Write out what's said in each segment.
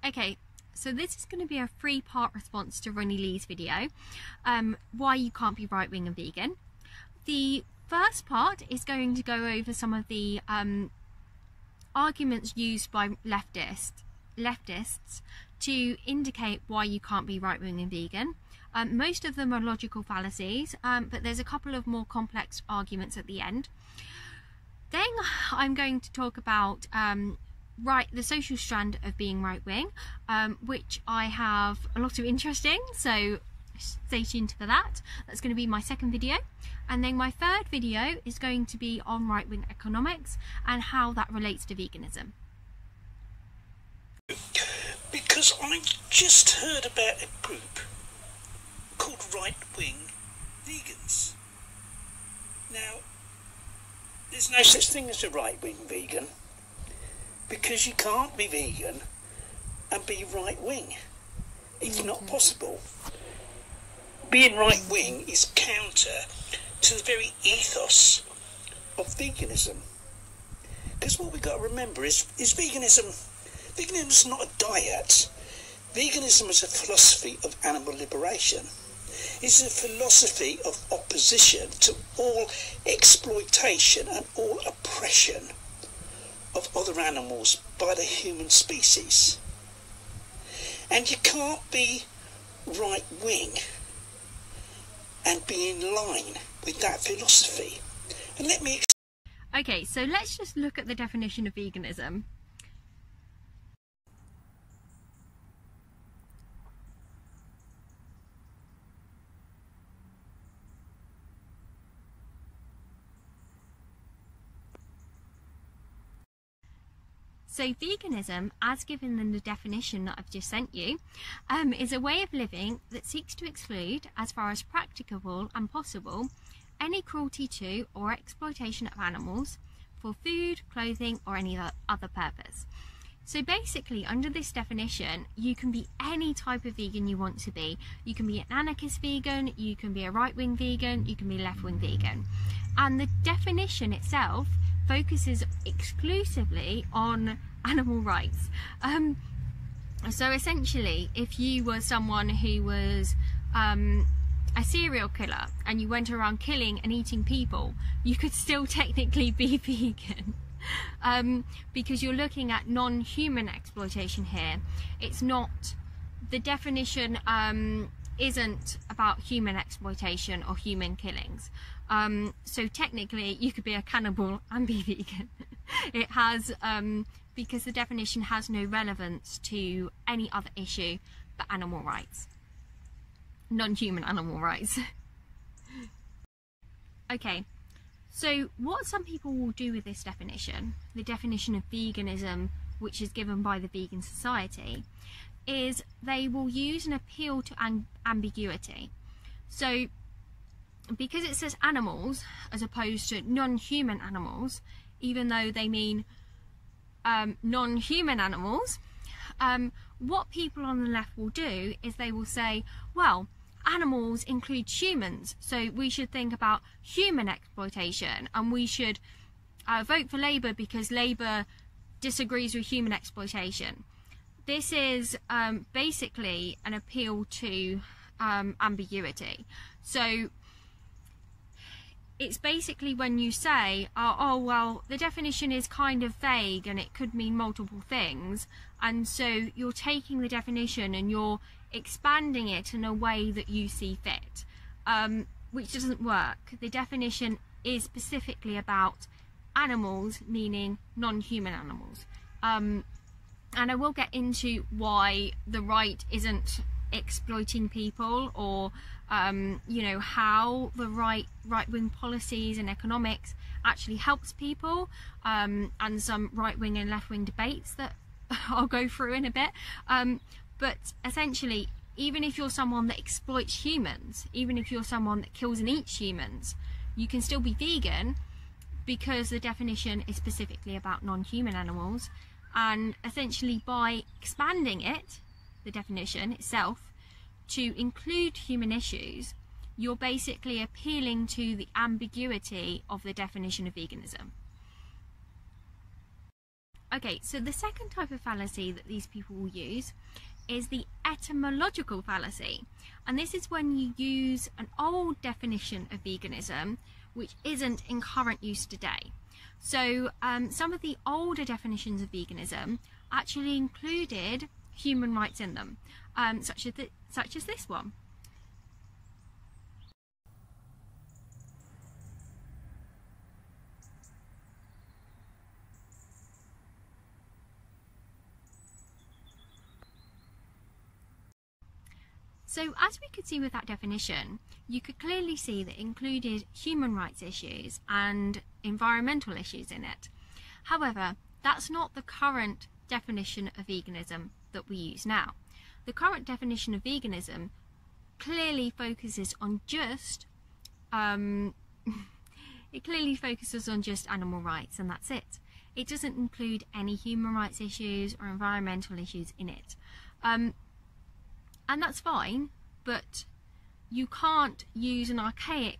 Okay, so this is going to be a 3-part response to Ronnie Lee's video, why you can't be right-wing and vegan. The first part is going to go over some of the arguments used by leftists to indicate why you can't be right-wing and vegan. Most of them are logical fallacies, but there's a couple of more complex arguments at the end. Then I'm going to talk about the social strand of being right-wing, which I have a lot of interest in, so stay tuned for that. That's going to be my second video. And then my third video is going to be on right-wing economics and how that relates to veganism. Because I just heard about a group called right-wing vegans. Now, there's no such thing as a right-wing vegan, because you can't be vegan and be right-wing. It's not possible. Being right-wing is counter to the very ethos of veganism. Because what we've got to remember is veganism is not a diet. Veganism is a philosophy of animal liberation. It's a philosophy of opposition to all exploitation and all oppression of other animals by the human species. And you can't be right-wing and be in line with that philosophy. And let me Okay, so let's just look at the definition of veganism. So veganism, as given in the definition that I've just sent you, is a way of living that seeks to exclude, as far as practicable and possible, any cruelty to or exploitation of animals for food, clothing or any other purpose. So basically, under this definition, you can be any type of vegan you want to be. You can be an anarchist vegan, you can be a right-wing vegan, you can be a left-wing vegan. And the definition itself focuses exclusively on animal rights. So essentially, if you were someone who was a serial killer and you went around killing and eating people, you could still technically be vegan. Because you're looking at non-human exploitation here. It's not, the definition isn't about human exploitation or human killings. So technically you could be a cannibal and be vegan. It has, because the definition has no relevance to any other issue but animal rights. Non-human animal rights. Okay, so what some people will do with this definition, the definition of veganism which is given by the Vegan Society, is they will use an appeal to ambiguity. So because it says animals as opposed to non-human animals, even though they mean non-human animals, what people on the left will do is they will say, well, animals include humans, so we should think about human exploitation, and we should vote for Labour because Labour disagrees with human exploitation. This is basically an appeal to ambiguity. So it's basically when you say, oh well, the definition is kind of vague and it could mean multiple things, and so you're taking the definition and you're expanding it in a way that you see fit, which doesn't work. The definition is specifically about animals, meaning non-human animals. And I will get into why the right isn't exploiting people, or you know, how the right-wing policies and economics actually helps people, and some right-wing and left-wing debates that I'll go through in a bit. But essentially, even if you're someone that exploits humans, even if you're someone that kills and eats humans, you can still be vegan because the definition is specifically about non-human animals. And essentially by expanding it, the definition itself, to include human issues, you're basically appealing to the ambiguity of the definition of veganism. Okay, so the second type of fallacy that these people will use is the etymological fallacy. And this is when you use an old definition of veganism which isn't in current use today. So some of the older definitions of veganism actually included human rights in them, such as this one. So as we could see with that definition, you could clearly see that it included human rights issues and environmental issues in it. However, that's not the current definition of veganism that we use now. The current definition of veganism clearly focuses on just animal rights, and that's it. It doesn't include any human rights issues or environmental issues in it. And that's fine, but you can't use an archaic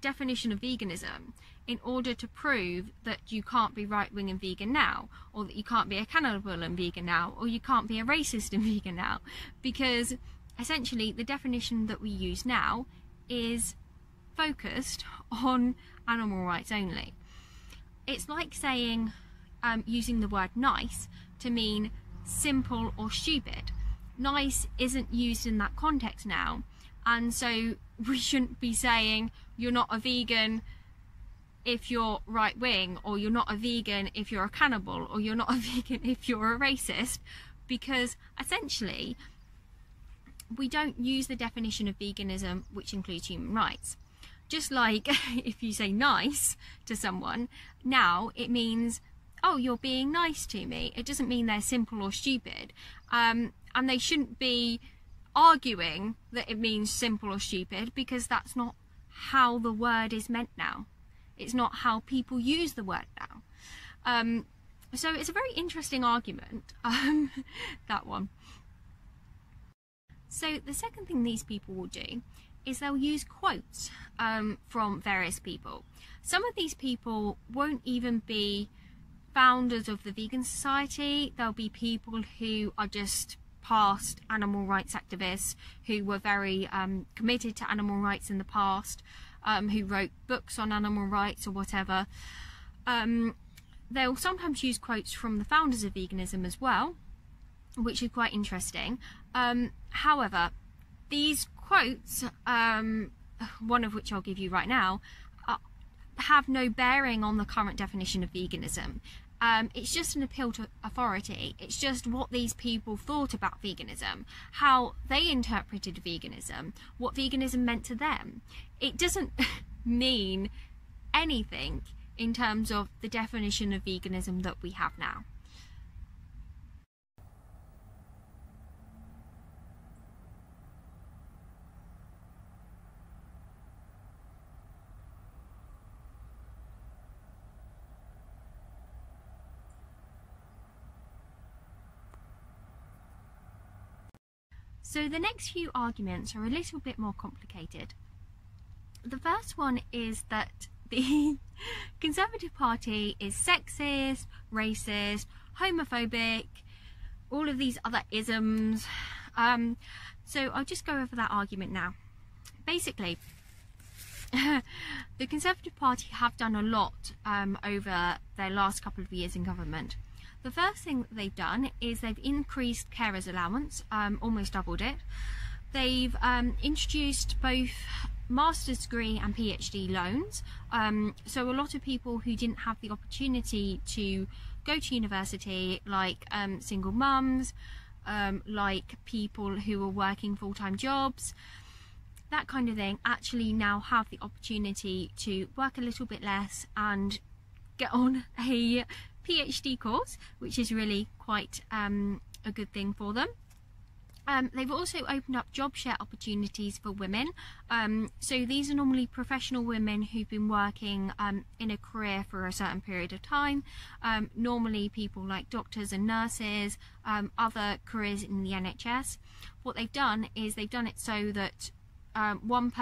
definition of veganism in order to prove that you can't be right-wing and vegan now, or that you can't be a cannibal and vegan now, or you can't be a racist and vegan now, because essentially the definition that we use now is focused on animal rights only. It's like saying, using the word nice to mean simple or stupid. Nice isn't used in that context now, and so we shouldn't be saying you're not a vegan if you're right wing, or you're not a vegan if you're a cannibal, or you're not a vegan if you're a racist, because essentially we don't use the definition of veganism which includes human rights. Just like if you say nice to someone, now it means, oh, you're being nice to me. It doesn't mean they're simple or stupid. And they shouldn't be arguing that it means simple or stupid, because that's not how the word is meant now. It's not how people use the word now. So it's a very interesting argument, that one. So the second thing these people will do is they'll use quotes from various people. Some of these people won't even be founders of the vegan society. There'll be people who are just past animal rights activists who were very committed to animal rights in the past, who wrote books on animal rights or whatever. They'll sometimes use quotes from the founders of veganism as well, which is quite interesting. However, these quotes, one of which I'll give you right now, have no bearing on the current definition of veganism. It's just an appeal to authority. It's just what these people thought about veganism, how they interpreted veganism, what veganism meant to them. It doesn't mean anything in terms of the definition of veganism that we have now. So the next few arguments are a little bit more complicated. The first one is that the Conservative Party is sexist, racist, homophobic, all of these other isms. So I'll just go over that argument now. Basically, the Conservative Party have done a lot over their last couple of years in government. The first thing that they've done is they've increased carers allowance, almost doubled it. They've introduced both master's degree and PhD loans. So a lot of people who didn't have the opportunity to go to university, like single mums, like people who are working full-time jobs, that kind of thing, actually now have the opportunity to work a little bit less and get on a PhD course, which is really quite a good thing for them. They've also opened up job share opportunities for women. So these are normally professional women who've been working in a career for a certain period of time. Normally people like doctors and nurses, other careers in the NHS. What they've done is they've done it so that one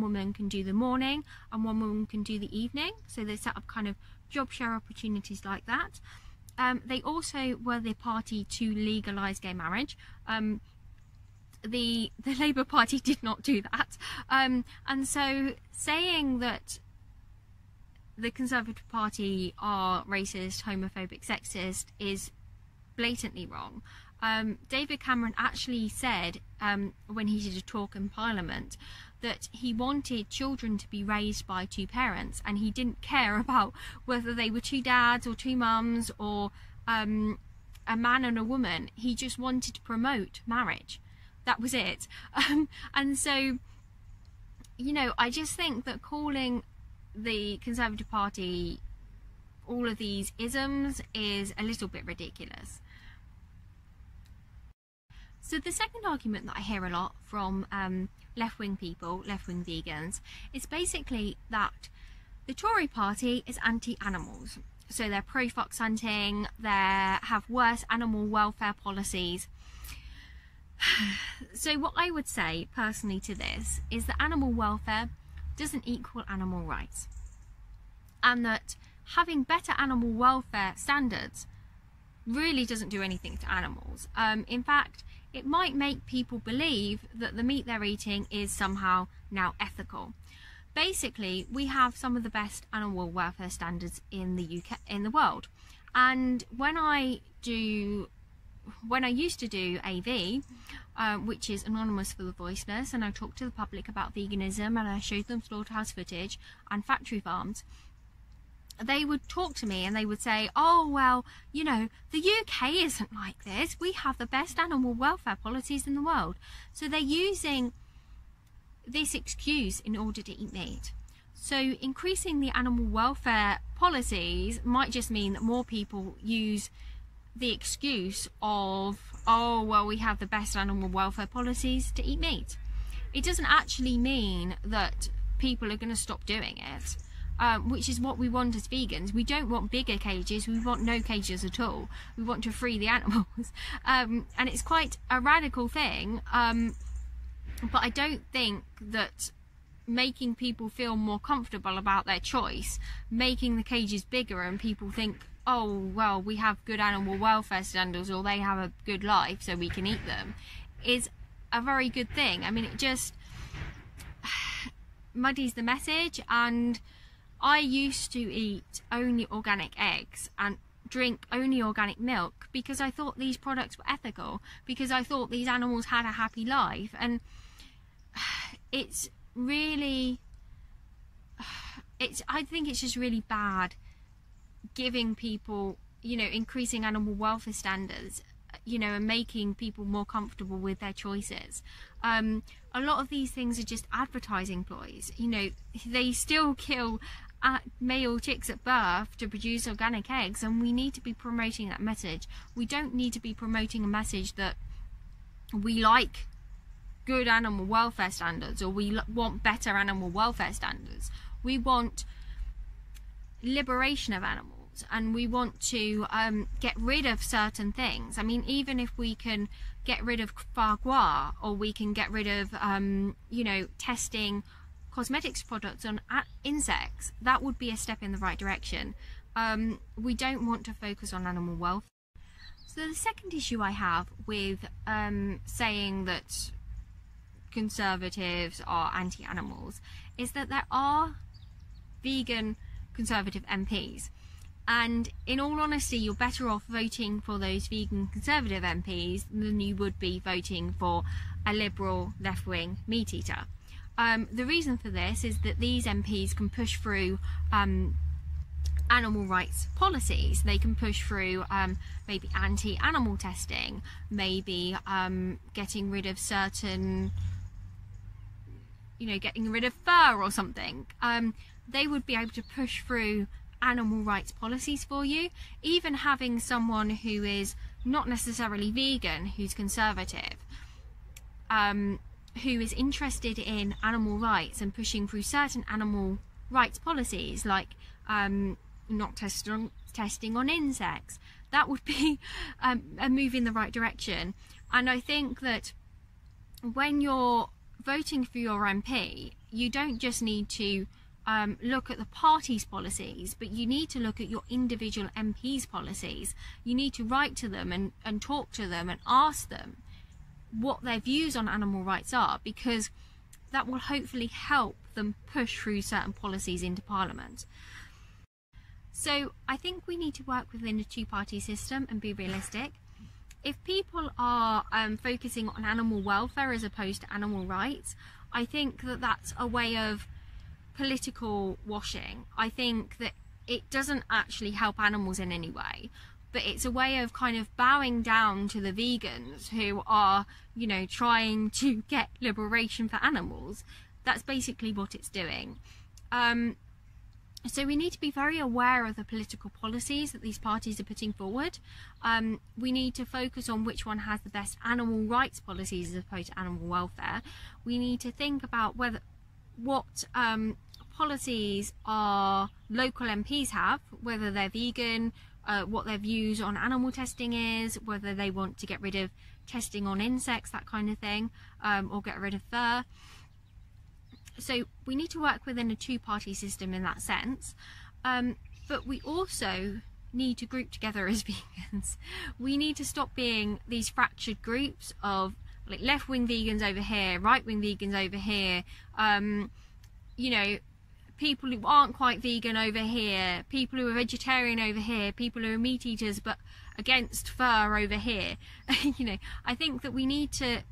woman can do the morning and one woman can do the evening. So they set up kind of job share opportunities like that. they also were the party to legalise gay marriage. The Labour Party did not do that. And so saying that the Conservative Party are racist, homophobic, sexist is blatantly wrong. David Cameron actually said, when he did a talk in Parliament, that he wanted children to be raised by two parents, and he didn't care about whether they were two dads or two mums or a man and a woman. He just wanted to promote marriage. That was it. And so, you know, I just think that calling the Conservative Party all of these isms is a little bit ridiculous. So the second argument that I hear a lot from left-wing people, left-wing vegans, is basically that the Tory party is anti-animals. So they're pro-fox hunting, they have worse animal welfare policies. So what I would say personally to this is that animal welfare doesn't equal animal rights, and that having better animal welfare standards really doesn't do anything to animals. In fact, it might make people believe that the meat they're eating is somehow now ethical. Basically, we have some of the best animal welfare standards in the UK, in the world. And when I used to do AV, which is Anonymous for the Voiceless, and I talked to the public about veganism and I showed them slaughterhouse footage and factory farms, they would talk to me and they would say, oh, well, you know, the UK isn't like this. We have the best animal welfare policies in the world. So they're using this excuse in order to eat meat. So increasing the animal welfare policies might just mean that more people use the excuse of, oh, well, we have the best animal welfare policies to eat meat. It doesn't actually mean that people are going to stop doing it. Which is what we want as vegans. We don't want bigger cages, we want no cages at all. We want to free the animals. And it's quite a radical thing, but I don't think that making people feel more comfortable about their choice, making the cages bigger and people think, oh, well, we have good animal welfare standards or they have a good life so we can eat them, is a very good thing. I mean, it just muddies the message. And I used to eat only organic eggs and drink only organic milk because I thought these products were ethical, because I thought these animals had a happy life. And it's really, I think it's just really bad giving people, you know, increasing animal welfare standards, you know, and making people more comfortable with their choices. A lot of these things are just advertising ploys. You know, they still kill male chicks at birth to produce organic eggs, and we need to be promoting that message. We don't need to be promoting a message that we like good animal welfare standards or we want better animal welfare standards. We want liberation of animals, and we want to get rid of certain things. I mean, even if we can get rid of foie gras, or we can get rid of you know, testing cosmetics products on insects, that would be a step in the right direction. We don't want to focus on animal welfare. So the second issue I have with saying that conservatives are anti-animals is that there are vegan conservative MPs, and in all honesty, you're better off voting for those vegan conservative MPs than you would be voting for a liberal left-wing meat eater. The reason for this is that these MPs can push through animal rights policies. They can push through maybe anti-animal testing, maybe getting rid of certain, you know, getting rid of fur or something. They would be able to push through animal rights policies for you. Even having someone who is not necessarily vegan, who's conservative, who is interested in animal rights and pushing through certain animal rights policies, like not testing on insects, that would be a move in the right direction. And I think that when you're voting for your MP, you don't just need to look at the party's policies, but you need to look at your individual MP's policies. You need to write to them and talk to them and ask them what their views on animal rights are, because that will hopefully help them push through certain policies into Parliament. So I think we need to work within a two-party system and be realistic. If people are focusing on animal welfare as opposed to animal rights, I think that that's a way of political washing. I think that it doesn't actually help animals in any way, but it's a way of kind of bowing down to the vegans who are, you know, trying to get liberation for animals. That's basically what it's doing. So we need to be very aware of the political policies that these parties are putting forward. We need to focus on which one has the best animal rights policies as opposed to animal welfare. We need to think about what policies our local MPs have, whether they're vegan, what their views on animal testing is, whether they want to get rid of testing on insects, that kind of thing, or get rid of fur. So we need to work within a two-party system in that sense, but we also need to group together as vegans. We need to stop being these fractured groups of like left-wing vegans over here, right-wing vegans over here, you know, people who aren't quite vegan over here, people who are vegetarian over here, people who are meat eaters but against fur over here. You know, I think that we need to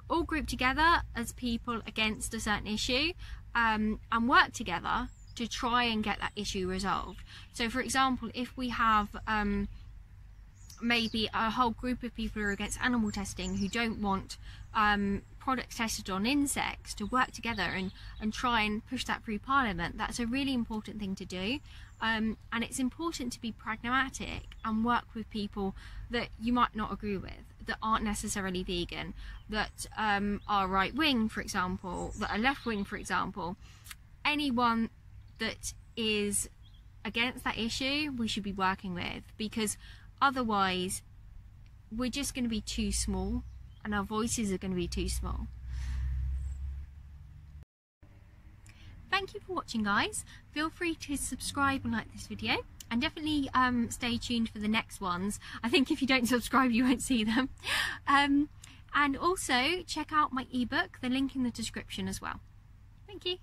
all group together as people against a certain issue, and work together to try and get that issue resolved. So for example, if we have maybe a whole group of people who are against animal testing who don't want products tested on insects, to work together and try and push that through Parliament, that's a really important thing to do. And it's important to be pragmatic and work with people that you might not agree with, that aren't necessarily vegan, that are right-wing, for example, that are left-wing, for example. Anyone that is against that issue we should be working with, because otherwise we're just going to be too small and our voices are going to be too small. Thank you for watching, guys. Feel free to subscribe and like this video, and definitely stay tuned for the next ones. I think if you don't subscribe you won't see them. And also check out my ebook, the link in the description as well. Thank you.